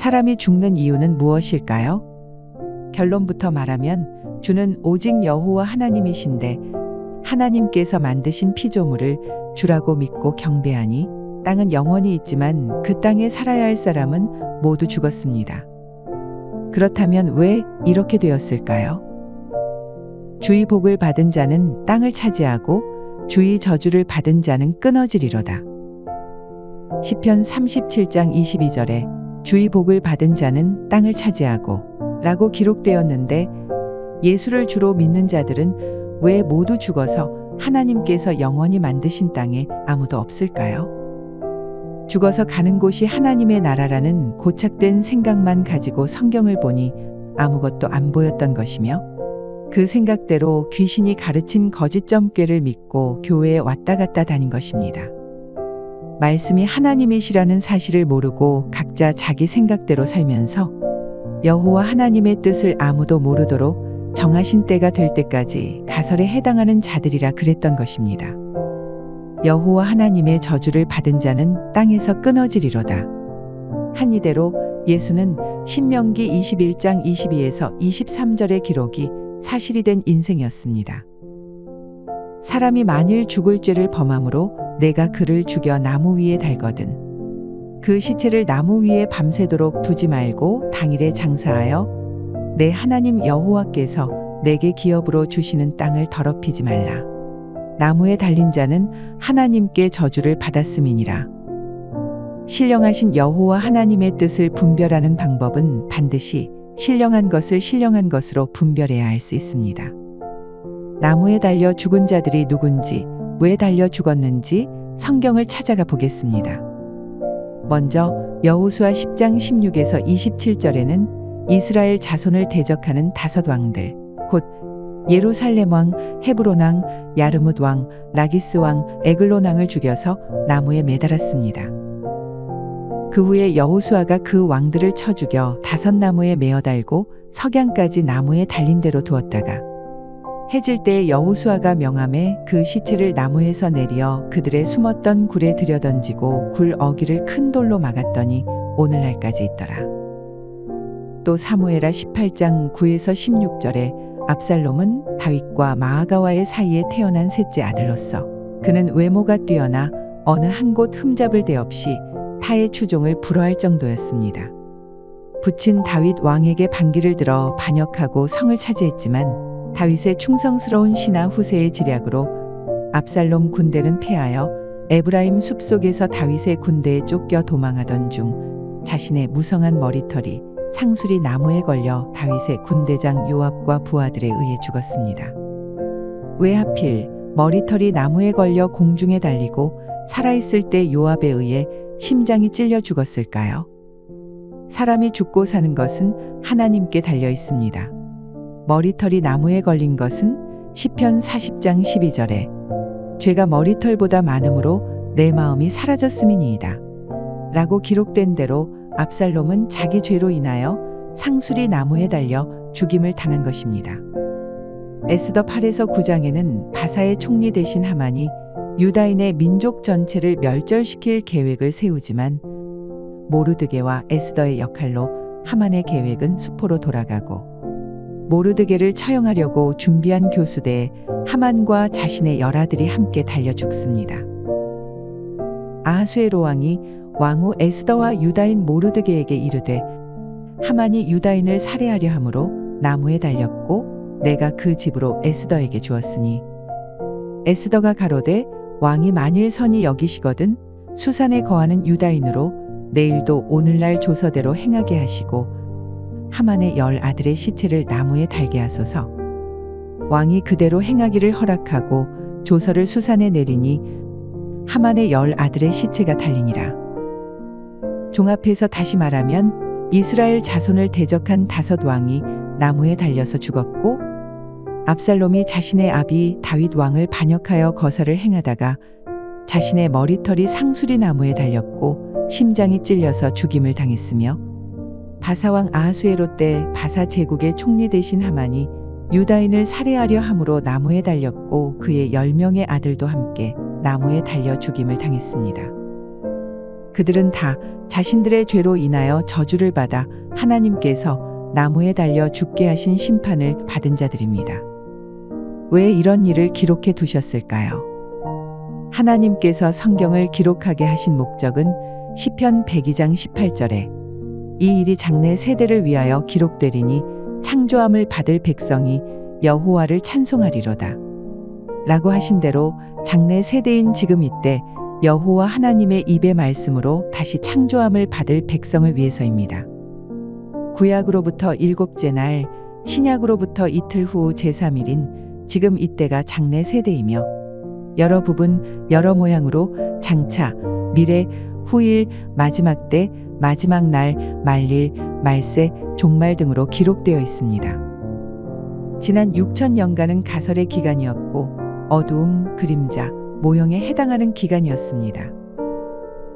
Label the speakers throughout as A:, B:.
A: 사람이 죽는 이유는 무엇일까요? 결론부터 말하면 주는 오직 여호와 하나님이신데 하나님께서 만드신 피조물을 주라고 믿고 경배하니 땅은 영원히 있지만 그 땅에 살아야 할 사람은 모두 죽었습니다. 그렇다면 왜 이렇게 되었을까요? 주의 복을 받은 자는 땅을 차지하고 주의 저주를 받은 자는 끊어지리로다. 시편 37장 22절에 주의 복을 받은 자는 땅을 차지하고 라고 기록되었는데 예수를 주로 믿는 자들은 왜 모두 죽어서 하나님께서 영원히 만드신 땅에 아무도 없을까요? 죽어서 가는 곳이 하나님의 나라라는 고착된 생각만 가지고 성경을 보니 아무것도 안 보였던 것이며 그 생각대로 귀신이 가르친 거짓 점괘를 믿고 교회에 왔다 갔다 다닌 것입니다. 말씀이 하나님이시라는 사실을 모르고 각자 자기 생각대로 살면서 여호와 하나님의 뜻을 아무도 모르도록 정하신 때가 될 때까지 가설에 해당하는 자들이라 그랬던 것입니다. 여호와 하나님의 저주를 받은 자는 땅에서 끊어지리로다. 한 이대로 예수는 신명기 21장 22에서 23절의 기록이 사실이 된 인생이었습니다. 사람이 만일 죽을 죄를 범함으로 내가 그를 죽여 나무 위에 달거든 그 시체를 나무 위에 밤새도록 두지 말고 당일에 장사하여 내 하나님 여호와께서 내게 기업으로 주시는 땅을 더럽히지 말라. 나무에 달린 자는 하나님께 저주를 받았음이니라. 신령하신 여호와 하나님의 뜻을 분별하는 방법은 반드시 신령한 것을 신령한 것으로 분별해야 할 수 있습니다. 나무에 달려 죽은 자들이 누군지, 왜 달려 죽었는지 성경을 찾아가 보겠습니다. 먼저 여호수아 10장 16에서 27절에는 이스라엘 자손을 대적하는 5 왕들, 곧 예루살렘 왕, 헤브론 왕, 야르뭇 왕, 라기스 왕, 에글론 왕을 죽여서 나무에 매달았습니다. 그 후에 여호수아가 그 왕들을 쳐 죽여 5 나무에 메어 달고 석양까지 나무에 달린 대로 두었다가 해질 때에 여호수아가 명함에 그 시체를 나무에서 내려 그들의 숨었던 굴에 들여던지고 굴 어귀를 큰 돌로 막았더니 오늘날까지 있더라. 또 사무엘하 18장 9에서 16절에 압살롬은 다윗과 마아가와의 사이에 태어난 셋째 아들로서 그는 외모가 뛰어나 어느 한 곳 흠잡을 데 없이 타의 추종을 불허할 정도였습니다. 부친 다윗 왕에게 반기를 들어 반역하고 성을 차지했지만 다윗의 충성스러운 신하 후세의 지략으로 압살롬 군대는 패하여 에브라임 숲속에서 다윗의 군대에 쫓겨 도망하던 중 자신의 무성한 머리털이 상수리 나무에 걸려 다윗의 군대장 요압과 부하들에 의해 죽었습니다. 왜 하필 머리털이 나무에 걸려 공중에 달리고 살아있을 때 요압에 의해 심장이 찔려 죽었을까요? 사람이 죽고 사는 것은 하나님께 달려 있습니다. 머리털이 나무에 걸린 것은 시편 40장 12절에 죄가 머리털보다 많음으로 내 마음이 사라졌음이니이다 라고 기록된 대로 압살롬은 자기 죄로 인하여 상수리 나무에 달려 죽임을 당한 것입니다. 에스더 8에서 9장에는 바사의 총리 대신 하만이 유다인의 민족 전체를 멸절시킬 계획을 세우지만 모르드게와 에스더의 역할로 하만의 계획은 수포로 돌아가고 모르드게를 처형하려고 준비한 교수대에 하만과 자신의 열아들이 함께 달려 죽습니다. 아하수에로 왕이 왕후 에스더와 유다인 모르드게에게 이르되 하만이 유다인을 살해하려 함으로 나무에 달렸고 내가 그 집으로 에스더에게 주었으니 에스더가 가로되 왕이 만일 선히 여기시거든 수산에 거하는 유다인으로 내일도 오늘날 조서대로 행하게 하시고 하만의 10아들의 시체를 나무에 달게 하소서. 왕이 그대로 행하기를 허락하고 조서를 수산에 내리니 하만의 10아들의 시체가 달리니라. 종합해서 다시 말하면 이스라엘 자손을 대적한 5 왕이 나무에 달려서 죽었고 압살롬이 자신의 아비 다윗 왕을 반역하여 거사를 행하다가 자신의 머리털이 상수리 나무에 달렸고 심장이 찔려서 죽임을 당했으며 바사왕 아하수에로 때 바사 제국의 총리 대신 하만이 유다인을 살해하려 함으로 나무에 달렸고 그의 10명의 아들도 함께 나무에 달려 죽임을 당했습니다. 그들은 다 자신들의 죄로 인하여 저주를 받아 하나님께서 나무에 달려 죽게 하신 심판을 받은 자들입니다. 왜 이런 일을 기록해 두셨을까요? 하나님께서 성경을 기록하게 하신 목적은 시편 102장 18절에 이 일이 장래 세대를 위하여 기록되리니 창조함을 받을 백성이 여호와를 찬송하리로다 라고 하신 대로 장래 세대인 지금 이때 여호와 하나님의 입의 말씀으로 다시 창조함을 받을 백성을 위해서입니다. 구약으로부터 7째 날, 신약으로부터 이틀 후 제3일인 지금 이때가 장래 세대이며 여러 부분, 여러 모양으로 장차, 미래, 후일, 마지막 때, 마지막 날, 말일, 말세, 종말 등으로 기록되어 있습니다. 지난 6천년간은 가설의 기간이었고 어두움, 그림자, 모형에 해당하는 기간이었습니다.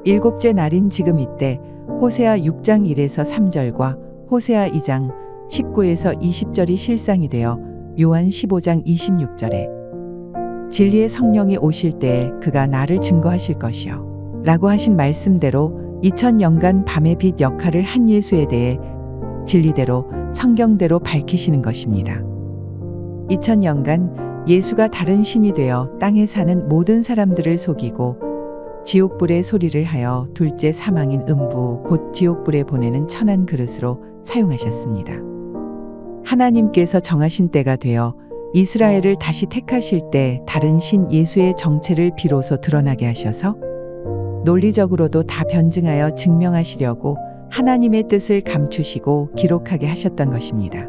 A: 7째 날인 지금 이때 호세아 6장 1에서 3절과 호세아 2장 19에서 20절이 실상이 되어 요한 15장 26절에 진리의 성령이 오실 때에 그가 나를 증거하실 것이요 라고 하신 말씀대로 2000년간 밤의 빛 역할을 한 예수에 대해 진리대로 성경대로 밝히시는 것입니다. 2000년간 예수가 다른 신이 되어 땅에 사는 모든 사람들을 속이고 지옥불의 소리를 하여 둘째 사망인 음부 곧 지옥불에 보내는 천한 그릇으로 사용하셨습니다. 하나님께서 정하신 때가 되어 이스라엘을 다시 택하실 때 다른 신 예수의 정체를 비로소 드러나게 하셔서 논리적으로도 다 변증하여 증명하시려고 하나님의 뜻을 감추시고 기록하게 하셨던 것입니다.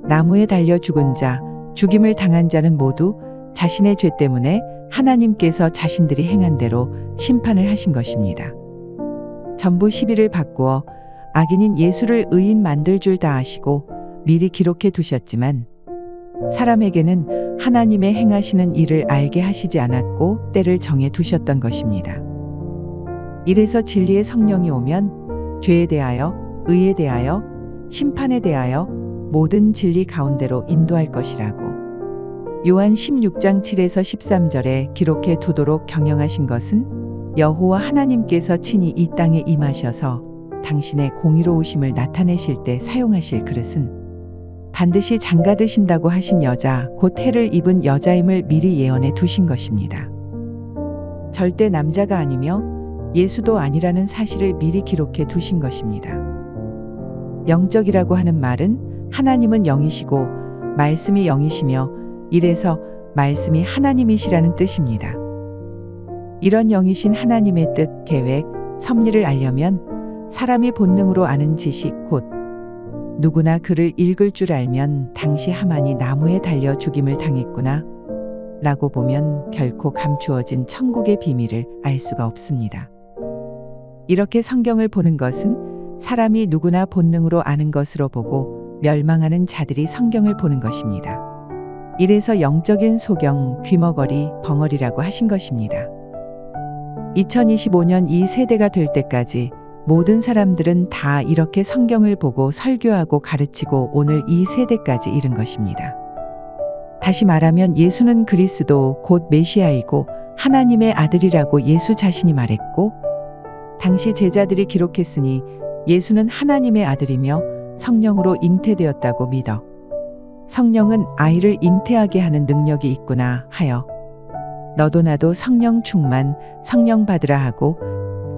A: 나무에 달려 죽은 자, 죽임을 당한 자는 모두 자신의 죄 때문에 하나님께서 자신들이 행한 대로 심판을 하신 것입니다. 전부 시비를 바꾸어 악인인 예수를 의인 만들 줄 다 아시고 미리 기록해 두셨지만 사람에게는 하나님의 행하시는 일을 알게 하시지 않았고 때를 정해 두셨던 것입니다. 이래서 진리의 성령이 오면 죄에 대하여, 의에 대하여, 심판에 대하여 모든 진리 가운데로 인도할 것이라고 요한 16장 7에서 13절에 기록해 두도록 경영하신 것은 여호와 하나님께서 친히 이 땅에 임하셔서 당신의 공의로우심을 나타내실 때 사용하실 그릇은 반드시 장가드신다고 하신 여자, 곧 해를 입은 여자임을 미리 예언해 두신 것입니다. 절대 남자가 아니며 예수도 아니라는 사실을 미리 기록해 두신 것입니다. 영적이라고 하는 말은 하나님은 영이시고 말씀이 영이시며 이래서 말씀이 하나님이시라는 뜻입니다. 이런 영이신 하나님의 뜻, 계획, 섭리를 알려면 사람이 본능으로 아는 지식 곧 누구나 그를 읽을 줄 알면 당시 하만이 나무에 달려 죽임을 당했구나 라고 보면 결코 감추어진 천국의 비밀을 알 수가 없습니다. 이렇게 성경을 보는 것은 사람이 누구나 본능으로 아는 것으로 보고 멸망하는 자들이 성경을 보는 것입니다. 이래서 영적인 소경, 귀머거리, 벙어리라고 하신 것입니다. 2025년 이 세대가 될 때까지 모든 사람들은 다 이렇게 성경을 보고 설교하고 가르치고 오늘 이 세대까지 이른 것입니다. 다시 말하면 예수는 그리스도 곧 메시아이고 하나님의 아들이라고 예수 자신이 말했고 당시 제자들이 기록했으니 예수는 하나님의 아들이며 성령으로 잉태되었다고 믿어 성령은 아이를 잉태하게 하는 능력이 있구나 하여 너도 나도 성령 충만, 성령 받으라 하고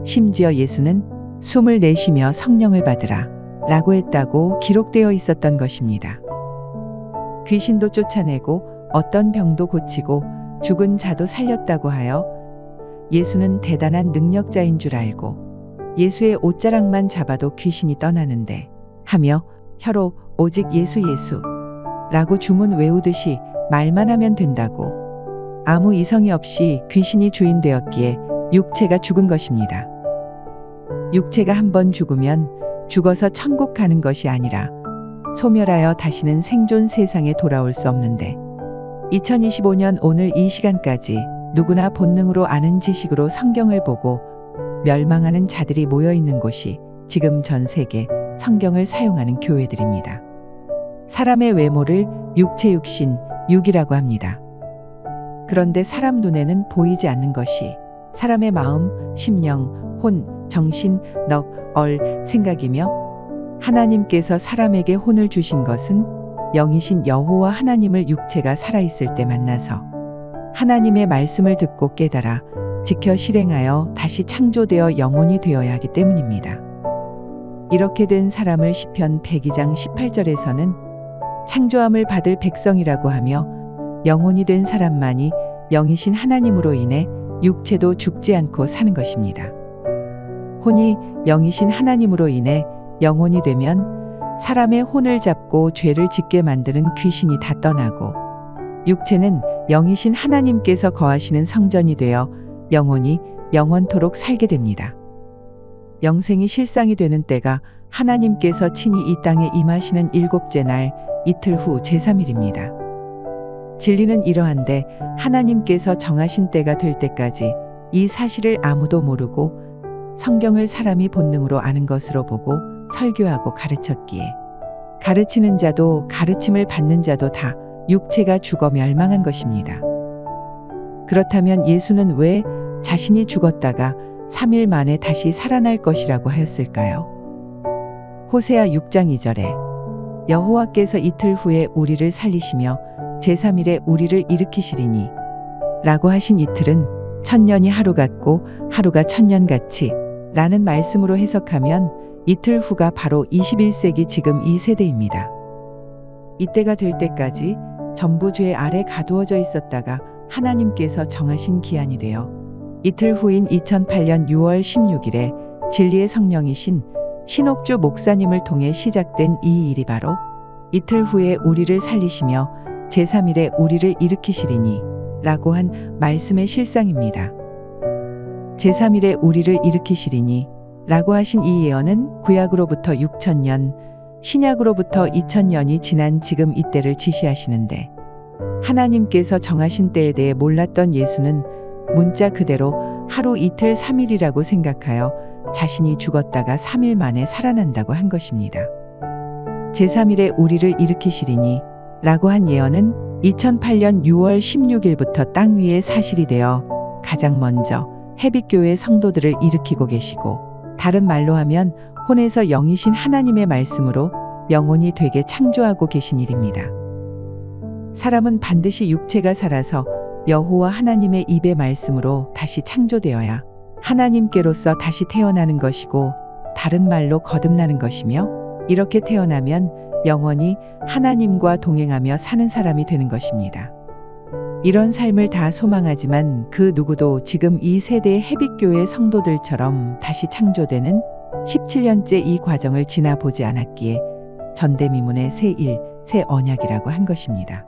A: 심지어 예수는 숨을 내쉬며 성령을 받으라 라고 했다고 기록되어 있었던 것입니다. 귀신도 쫓아내고 어떤 병도 고치고 죽은 자도 살렸다고 하여 예수는 대단한 능력자인 줄 알고 예수의 옷자락만 잡아도 귀신이 떠나는데 하며 혀로 오직 예수 예수 라고 주문 외우듯이 말만 하면 된다고 아무 이성이 없이 귀신이 주인 되었기에 육체가 죽은 것입니다. 육체가 한번 죽으면 죽어서 천국 가는 것이 아니라 소멸하여 다시는 생존 세상에 돌아올 수 없는데 2025년 오늘 이 시간까지 누구나 본능으로 아는 지식으로 성경을 보고 멸망하는 자들이 모여 있는 곳이 지금 전 세계 성경을 사용하는 교회들입니다. 사람의 외모를 육체 육신, 육이라고 합니다. 그런데 사람 눈에는 보이지 않는 것이 사람의 마음, 심령, 혼, 정신, 넉, 얼, 생각이며 하나님께서 사람에게 혼을 주신 것은 영이신 여호와 하나님을 육체가 살아있을 때 만나서 하나님의 말씀을 듣고 깨달아 지켜 실행하여 다시 창조되어 영혼이 되어야 하기 때문입니다. 이렇게 된 사람을 시편 102장 18절에서는 창조함을 받을 백성이라고 하며 영혼이 된 사람만이 영이신 하나님으로 인해 육체도 죽지 않고 사는 것입니다. 혼이 영이신 하나님으로 인해 영혼이 되면 사람의 혼을 잡고 죄를 짓게 만드는 귀신이 다 떠나고 육체는 영이신 하나님께서 거하시는 성전이 되어 영혼이 영원토록 살게 됩니다. 영생이 실상이 되는 때가 하나님께서 친히 이 땅에 임하시는 일곱째 날 이틀 후 제3일입니다. 진리는 이러한데 하나님께서 정하신 때가 될 때까지 이 사실을 아무도 모르고 성경을 사람이 본능으로 아는 것으로 보고 설교하고 가르쳤기에 가르치는 자도 가르침을 받는 자도 다 육체가 죽어 멸망한 것입니다. 그렇다면 예수는 왜 자신이 죽었다가 3일 만에 다시 살아날 것이라고 하였을까요? 호세아 6장 2절에 여호와께서 이틀 후에 우리를 살리시며 제3일에 우리를 일으키시리니 라고 하신 이틀은 천년이 하루 같고 하루가 천년같이 라는 말씀으로 해석하면 이틀 후가 바로 21세기 지금 이 세대입니다. 이때가 될 때까지 전부 죄 아래 가두어져 있었다가 하나님께서 정하신 기한이 되어 이틀 후인 2008년 6월 16일에 진리의 성령이신 신옥주 목사님을 통해 시작된 이 일이 바로 이틀 후에 우리를 살리시며 제3일에 우리를 일으키시리니 라고 한 말씀의 실상입니다. 제3일에 우리를 일으키시리니 라고 하신 이 예언은 구약으로부터 6000년, 신약으로부터 2000년이 지난 지금 이때를 지시하시는데 하나님께서 정하신 때에 대해 몰랐던 예수는 문자 그대로 하루 이틀 3일이라고 생각하여 자신이 죽었다가 3일 만에 살아난다고 한 것입니다. 제3일에 우리를 일으키시리니 라고 한 예언은 2008년 6월 16일부터 땅 위에 사실이 되어 가장 먼저 해빛교회 성도들을 일으키고 계시고 다른 말로 하면 혼에서 영이신 하나님의 말씀으로 영혼이 되게 창조하고 계신 일입니다. 사람은 반드시 육체가 살아서 여호와 하나님의 입의 말씀으로 다시 창조되어야 하나님께로서 다시 태어나는 것이고 다른 말로 거듭나는 것이며 이렇게 태어나면 영원히 하나님과 동행하며 사는 사람이 되는 것입니다. 이런 삶을 다 소망하지만 그 누구도 지금 이 세대의 해빛교회 성도들처럼 다시 창조되는 17년째 이 과정을 지나보지 않았기에 전대미문의 새 일, 새 언약이라고 한 것입니다.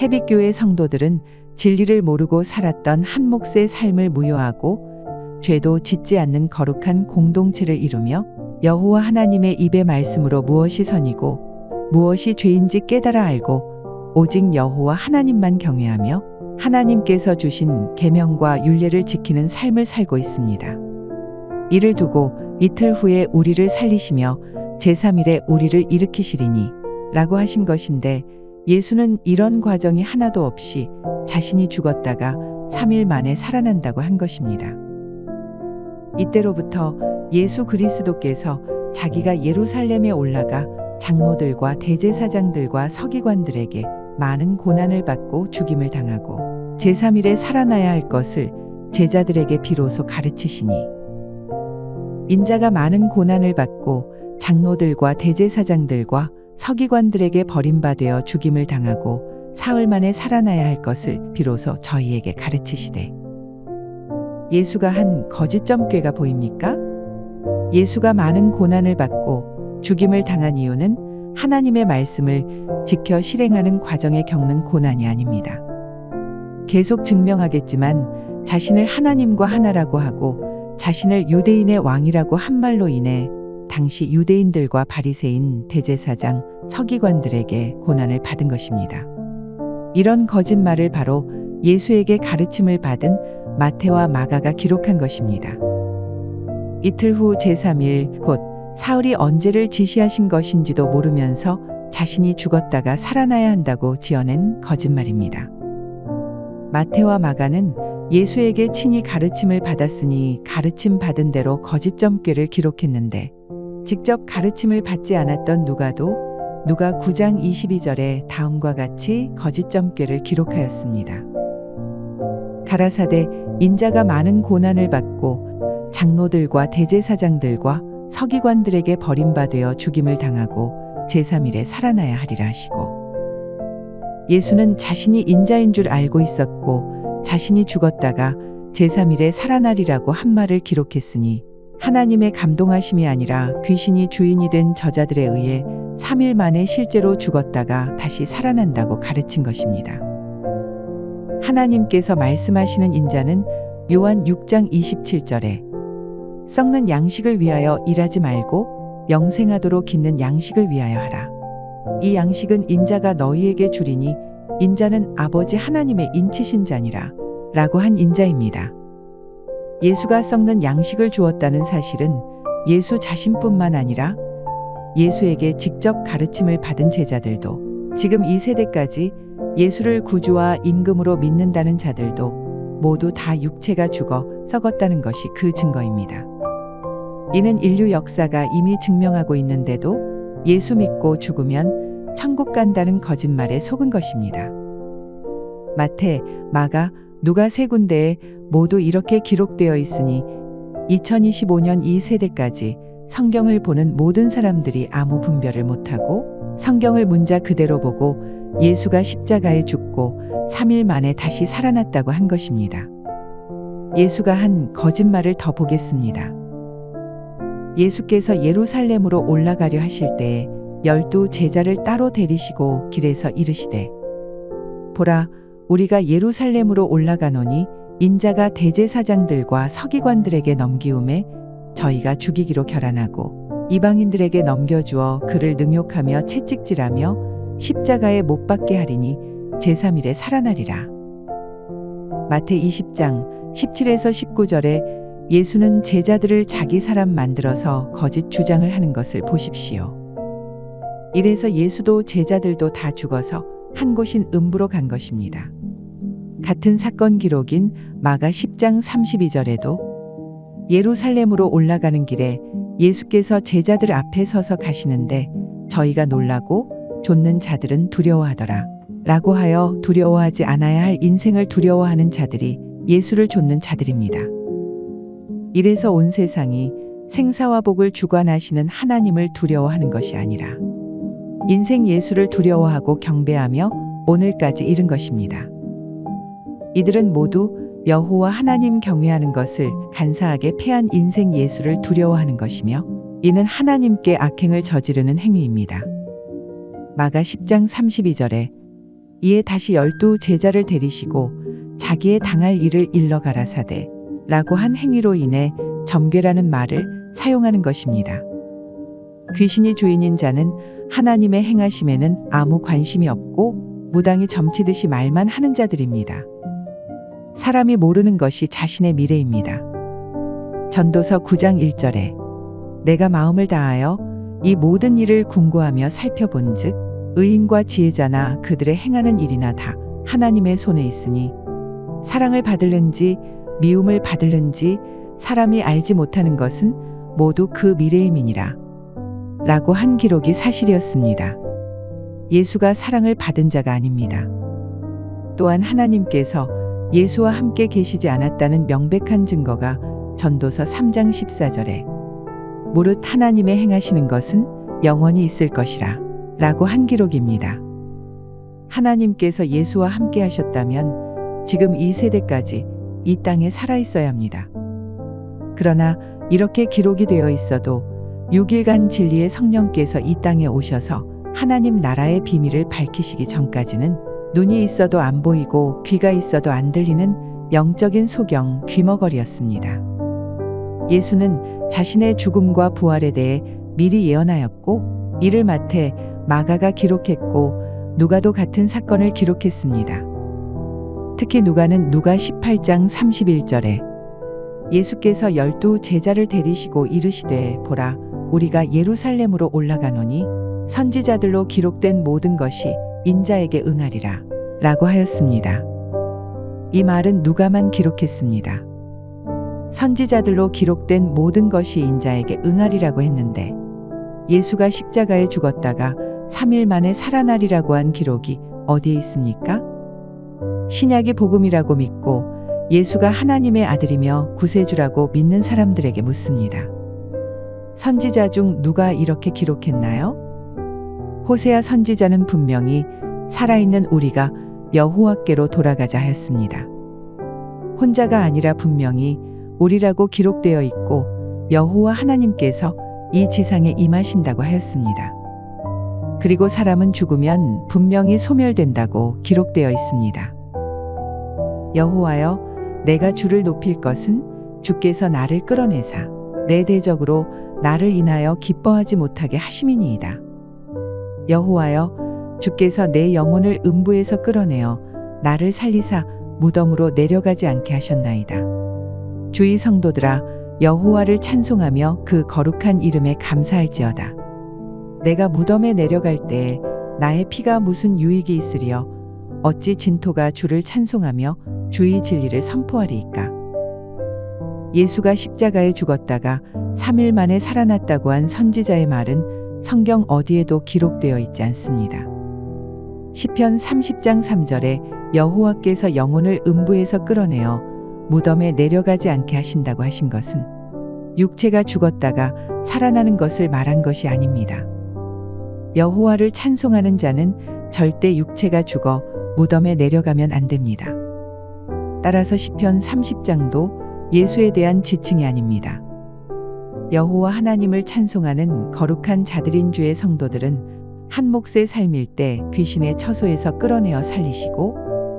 A: 해빛교회 성도들은 진리를 모르고 살았던 한 몫의 삶을 무효하고 죄도 짓지 않는 거룩한 공동체를 이루며 여호와 하나님의 입의 말씀으로 무엇이 선이고 무엇이 죄인지 깨달아 알고 오직 여호와 하나님만 경외하며 하나님께서 주신 계명과 율례를 지키는 삶을 살고 있습니다. 이를 두고 이틀 후에 우리를 살리시며 제3일에 우리를 일으키시리니 라고 하신 것인데 예수는 이런 과정이 하나도 없이 자신이 죽었다가 3일 만에 살아난다고 한 것입니다. 이때로부터 예수 그리스도께서 자기가 예루살렘에 올라가 장로들과 대제사장들과 서기관들에게 많은 고난을 받고 죽임을 당하고 제3일에 살아나야 할 것을 제자들에게 비로소 가르치시니 인자가 많은 고난을 받고 장로들과 대제사장들과 서기관들에게 버림받아 죽임을 당하고 사흘 만에 살아나야 할 것을 비로소 저희에게 가르치시되 예수가 한 거짓점 꾀가 보입니까? 예수가 많은 고난을 받고 죽임을 당한 이유는 하나님의 말씀을 지켜 실행하는 과정에 겪는 고난이 아닙니다. 계속 증명하겠지만 자신을 하나님과 하나라고 하고 자신을 유대인의 왕이라고 한 말로 인해 당시 유대인들과 바리새인, 대제사장, 서기관들에게 고난을 받은 것입니다. 이런 거짓말을 바로 예수에게 가르침을 받은 마태와 마가가 기록한 것입니다. 이틀 후 제3일 곧 사흘이 언제를 지시하신 것인지도 모르면서 자신이 죽었다가 살아나야 한다고 지어낸 거짓말입니다. 마태와 마가는 예수에게 친히 가르침을 받았으니 가르침 받은 대로 거짓점괘를 기록했는데 직접 가르침을 받지 않았던 누가도 누가 9장 22절에 다음과 같이 거짓점괘를 기록하였습니다. 가라사대 인자가 많은 고난을 받고 장로들과 대제사장들과 서기관들에게 버림받아 죽임을 당하고 제3일에 살아나야 하리라 하시고, 예수는 자신이 인자인 줄 알고 있었고 자신이 죽었다가 제3일에 살아나리라고 한 말을 기록했으니 하나님의 감동하심이 아니라 귀신이 주인이 된 저자들에 의해 3일 만에 실제로 죽었다가 다시 살아난다고 가르친 것입니다. 하나님께서 말씀하시는 인자는 요한 6장 27절에 썩는 양식을 위하여 일하지 말고 영생하도록 있는 양식을 위하여 하라. 이 양식은 인자가 너희에게 주리니 인자는 아버지 하나님의 인치신 자니라 라고 한 인자입니다. 예수가 썩는 양식을 주었다는 사실은 예수 자신뿐만 아니라 예수에게 직접 가르침을 받은 제자들도, 지금 이 세대까지 예수를 구주와 임금으로 믿는다는 자들도 모두 다 육체가 죽어 썩었다는 것이 그 증거입니다. 이는 인류 역사가 이미 증명하고 있는데도 예수 믿고 죽으면 천국 간다는 거짓말에 속은 것입니다. 마태, 마가, 누가 세 군데에 모두 이렇게 기록되어 있으니 2025년 이 세대까지 성경을 보는 모든 사람들이 아무 분별을 못하고 성경을 문자 그대로 보고 예수가 십자가에 죽고 3일 만에 다시 살아났다고 한 것입니다. 예수가 한 거짓말을 더 보겠습니다. 예수께서 예루살렘으로 올라가려 하실 때에 12 제자를 따로 데리시고 길에서 이르시되, 보라, 우리가 예루살렘으로 올라가노니 인자가 대제사장들과 서기관들에게 넘기움에 저희가 죽이기로 결안하고 이방인들에게 넘겨주어 그를 능욕하며 채찍질하며 십자가에 못 박게 하리니 제3일에 살아나리라. 마태 20장 17에서 19절에 예수는 제자들을 자기 사람 만들어서 거짓 주장을 하는 것을 보십시오. 이래서 예수도 제자들도 다 죽어서 한 곳인 음부로 간 것입니다. 같은 사건 기록인 마가 10장 32절에도 예루살렘으로 올라가는 길에 예수께서 제자들 앞에 서서 가시는데 저희가 놀라고 좇는 자들은 두려워하더라 라고 하여 두려워하지 않아야 할 인생을 두려워하는 자들이 예수를 좇는 자들입니다. 이래서 온 세상이 생사와 복을 주관하시는 하나님을 두려워하는 것이 아니라 인생 예수를 두려워하고 경배하며 오늘까지 이른 것입니다. 이들은 모두 여호와 하나님 경외하는 것을 간사하게 패한 인생 예수를 두려워하는 것이며 이는 하나님께 악행을 저지르는 행위입니다. 마가 10장 32절에 이에 다시 12 제자를 데리시고 자기의 당할 일을 일러 가라사대 라고 한 행위로 인해 점괘라는 말을 사용하는 것입니다. 귀신이 주인인 자는 하나님의 행하심에는 아무 관심이 없고 무당이 점치듯이 말만 하는 자들입니다. 사람이 모르는 것이 자신의 미래입니다. 전도서 9장 1절에 내가 마음을 다하여 이 모든 일을 궁구하며 살펴본즉 의인과 지혜자나 그들의 행하는 일이나 다 하나님의 손에 있으니 사랑을 받을는지 미움을 받을는지 사람이 알지 못하는 것은 모두 그 미래임이니라 라고 한 기록이 사실이었습니다. 예수가 사랑을 받은 자가 아닙니다. 또한 하나님께서 예수와 함께 계시지 않았다는 명백한 증거가 전도서 3장 14절에 무릇 하나님의 행하시는 것은 영원히 있을 것이라 라고 한 기록입니다. 하나님께서 예수와 함께 하셨다면 지금 이 세대까지 이 땅에 살아 있어야 합니다. 그러나 이렇게 기록이 되어 있어도 6일간 진리의 성령께서 이 땅에 오셔서 하나님 나라의 비밀을 밝히시기 전까지는 눈이 있어도 안 보이고 귀가 있어도 안 들리는 영적인 소경 귀머거리였습니다. 예수는 자신의 죽음과 부활에 대해 미리 예언하였고 이를 마태, 마가가 기록했고 누가도 같은 사건을 기록했습니다. 특히 누가는 누가 18장 31절에 예수께서 12 제자를 데리시고 이르시되 보라 우리가 예루살렘으로 올라가노니 선지자들로 기록된 모든 것이 인자에게 응하리라 라고 하였습니다. 이 말은 누가만 기록했습니다. 선지자들로 기록된 모든 것이 인자에게 응하리라고 했는데 예수가 십자가에 죽었다가 3일 만에 살아나리라고 한 기록이 어디에 있습니까? 신약이 복음이라고 믿고 예수가 하나님의 아들이며 구세주라고 믿는 사람들에게 묻습니다. 선지자 중 누가 이렇게 기록했나요? 호세아 선지자는 분명히 살아있는 우리가 여호와께로 돌아가자 하였습니다. 혼자가 아니라 분명히 우리라고 기록되어 있고 여호와 하나님께서 이 지상에 임하신다고 하였습니다. 그리고 사람은 죽으면 분명히 소멸된다고 기록되어 있습니다. 여호와여, 내가 주를 높일 것은 주께서 나를 끌어내사 내 대적으로 나를 인하여 기뻐하지 못하게 하심이니이다. 여호와여, 주께서 내 영혼을 음부에서 끌어내어 나를 살리사 무덤으로 내려가지 않게 하셨나이다. 주의 성도들아, 여호와를 찬송하며 그 거룩한 이름에 감사할지어다. 내가 무덤에 내려갈 때에 나의 피가 무슨 유익이 있으리요? 어찌 진토가 주를 찬송하며 주의 진리를 선포하리이까? 예수가 십자가에 죽었다가 3일 만에 살아났다고 한 선지자의 말은 성경 어디에도 기록되어 있지 않습니다. 시편 30장 3절에 여호와께서 영혼을 음부에서 끌어내어 무덤에 내려가지 않게 하신다고 하신 것은 육체가 죽었다가 살아나는 것을 말한 것이 아닙니다. 여호와를 찬송하는 자는 절대 육체가 죽어 무덤에 내려가면 안 됩니다. 따라서 시편 30장도 예수에 대한 지칭이 아닙니다. 여호와 하나님을 찬송하는 거룩한 자들인 주의 성도들은 한 몫의 삶일 때 귀신의 처소에서 끌어내어 살리시고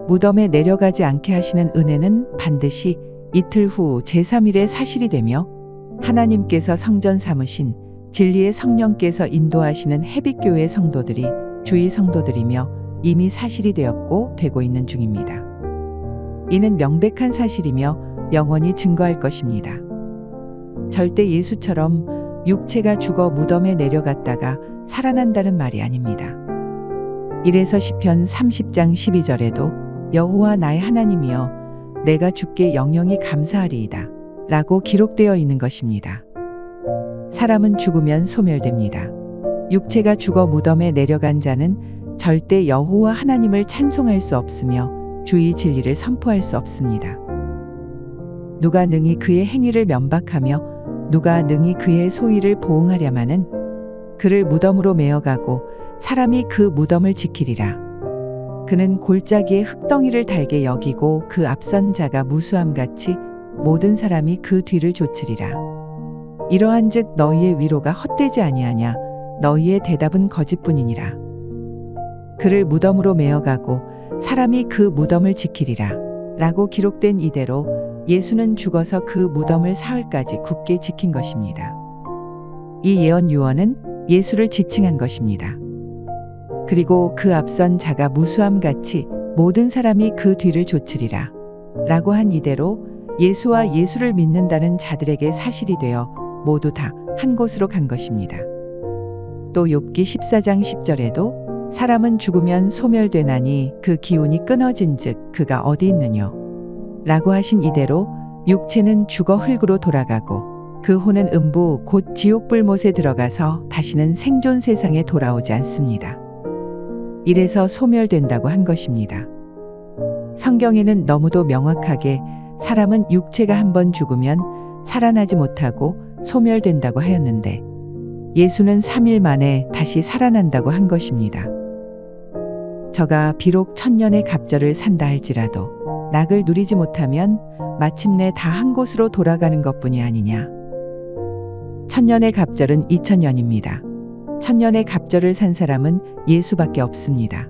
A: 무덤에 내려가지 않게 하시는 은혜는 반드시 이틀 후 제3일에 사실이 되며 하나님께서 성전 삼으신 진리의 성령께서 인도하시는 해빛교회 성도들이 주의 성도들이며 이미 사실이 되었고 되고 있는 중입니다. 이는 명백한 사실이며 영원히 증거할 것입니다. 절대 예수처럼 육체가 죽어 무덤에 내려갔다가 살아난다는 말이 아닙니다. 이래서 시편 30장 12절에도 여호와 나의 하나님이여 내가 주께 영영이 감사하리이다 라고 기록되어 있는 것입니다. 사람은 죽으면 소멸됩니다. 육체가 죽어 무덤에 내려간 자는 절대 여호와 하나님을 찬송할 수 없으며 주의 진리를 선포할 수 없습니다. 누가 능히 그의 행위를 면박하며 누가 능히 그의 소위를 보응하랴마는 그를 무덤으로 메어가고 사람이 그 무덤을 지키리라. 그는 골짜기에 흙덩이를 달게 여기고 그 앞선 자가 무수함같이 모든 사람이 그 뒤를 좇으리라. 이러한즉 너희의 위로가 헛되지 아니하냐. 너희의 대답은 거짓뿐이니라. 그를 무덤으로 메어가고 사람이 그 무덤을 지키리라. 라고 기록된 이대로 예수는 죽어서 그 무덤을 사흘까지 굳게 지킨 것입니다. 이 예언 유언은 예수를 지칭한 것입니다. 그리고 그 앞선 자가 무수함같이 모든 사람이 그 뒤를 좇으리라. 라고 한 이대로 예수와 예수를 믿는다는 자들에게 사실이 되어 모두 다 한 곳으로 간 것입니다. 또 욥기 14장 10절에도 사람은 죽으면 소멸되나니 그 기운이 끊어진즉 그가 어디 있느뇨 라고 하신 이대로 육체는 죽어 흙으로 돌아가고 그 혼은 음부 곧 지옥불못에 들어가서 다시는 생존 세상에 돌아오지 않습니다. 이래서 소멸된다고 한 것입니다. 성경에는 너무도 명확하게 사람은 육체가 한번 죽으면 살아나지 못하고 소멸된다고 하였는데 예수는 3일 만에 다시 살아난다고 한 것입니다. 저가 비록 1000년의 갑절을 산다 할지라도 낙을 누리지 못하면 마침내 다 한 곳으로 돌아가는 것뿐이 아니냐. 1000년의 갑절은 2000년입니다. 1000년의 갑절을 산 사람은 예수밖에 없습니다.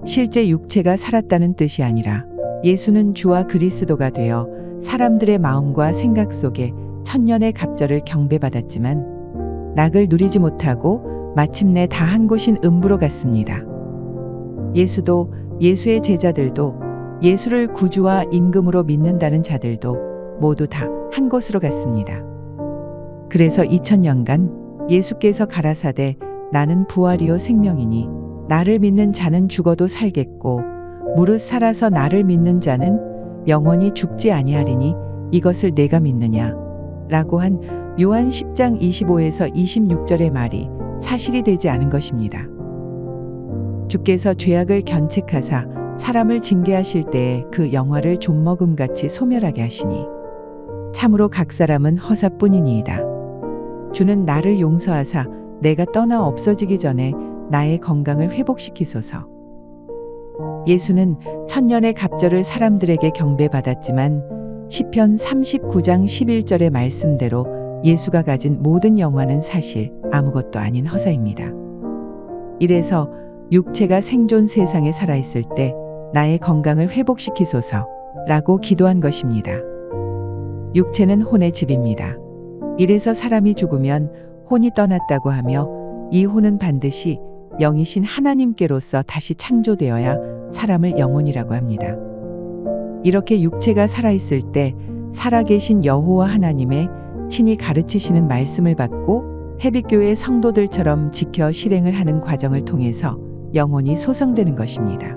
A: 실제 육체가 살았다는 뜻이 아니라 예수는 주와 그리스도가 되어 사람들의 마음과 생각 속에 1000년의 갑절을 경배받았지만 낙을 누리지 못하고 마침내 다 한 곳인 음부로 갔습니다. 예수도 예수의 제자들도 예수를 구주와 임금으로 믿는다는 자들도 모두 다 한 곳으로 갔습니다. 그래서 2000년간 예수께서 가라사대 나는 부활이요 생명이니 나를 믿는 자는 죽어도 살겠고 무릇 살아서 나를 믿는 자는 영원히 죽지 아니하리니 이것을 내가 믿느냐 라고 한 요한 10장 25에서 26절의 말이 사실이 되지 않은 것입니다. 주께서 죄악을 견책하사 사람을 징계하실 때에 그 영화를 좀먹음같이 소멸하게 하시니 참으로 각 사람은 허사뿐이니이다. 주는 나를 용서하사 내가 떠나 없어지기 전에 나의 건강을 회복시키소서. 예수는 천년의 갑절을 사람들에게 경배받았지만 시편 39장 11절의 말씀대로 예수가 가진 모든 영화는 사실 아무것도 아닌 허사입니다. 이래서 육체가 생존 세상에 살아있을 때 나의 건강을 회복시키소서 라고 기도한 것입니다. 육체는 혼의 집입니다. 이래서 사람이 죽으면 혼이 떠났다고 하며 이 혼은 반드시 영이신 하나님께로서 다시 창조되어야 사람을 영혼이라고 합니다. 이렇게 육체가 살아있을 때 살아계신 여호와 하나님의 친히 가르치시는 말씀을 받고 해빛교회 성도들처럼 지켜 실행을 하는 과정을 통해서 영혼이 소성되는 것입니다.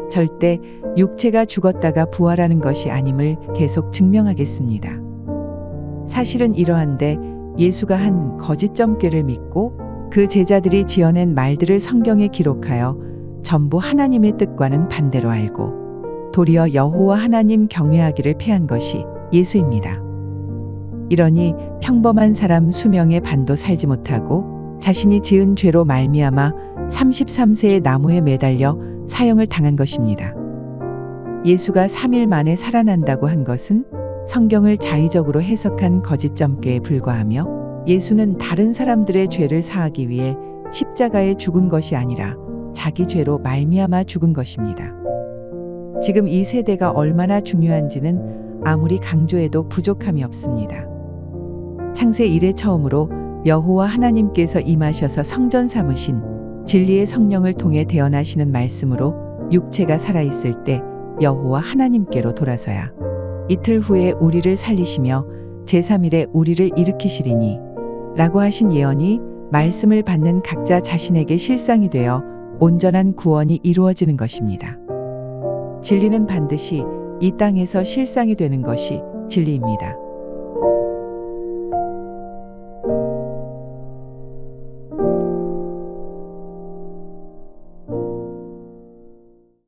A: 절대 육체가 죽었다가 부활하는 것이 아님을 계속 증명하겠습니다. 사실은 이러한데 예수가 한 거짓 점괘를 믿고 그 제자들이 지어낸 말들을 성경에 기록하여 전부 하나님의 뜻과는 반대로 알고 도리어 여호와 하나님 경외하기를 패한 것이 예수입니다. 이러니 평범한 사람 수명의 반도 살지 못하고 자신이 지은 죄로 말미암아 33세의 나무에 매달려 사형을 당한 것입니다. 예수가 3일 만에 살아난다고 한 것은 성경을 자의적으로 해석한 거짓 점괘에 불과하며 예수는 다른 사람들의 죄를 사하기 위해 십자가에 죽은 것이 아니라 자기 죄로 말미암아 죽은 것입니다. 지금 이 세대가 얼마나 중요한지는 아무리 강조해도 부족함이 없습니다. 창세 이래 처음으로 여호와 하나님께서 임하셔서 성전 삼으신 진리의 성령을 통해 대언하시는 말씀으로 육체가 살아있을 때 여호와 하나님께로 돌아서야 이틀 후에 우리를 살리시며 제3일에 우리를 일으키시리니 라고 하신 예언이 말씀을 받는 각자 자신에게 실상이 되어 온전한 구원이 이루어지는 것입니다. 진리는 반드시 이 땅에서 실상이 되는 것이 진리입니다.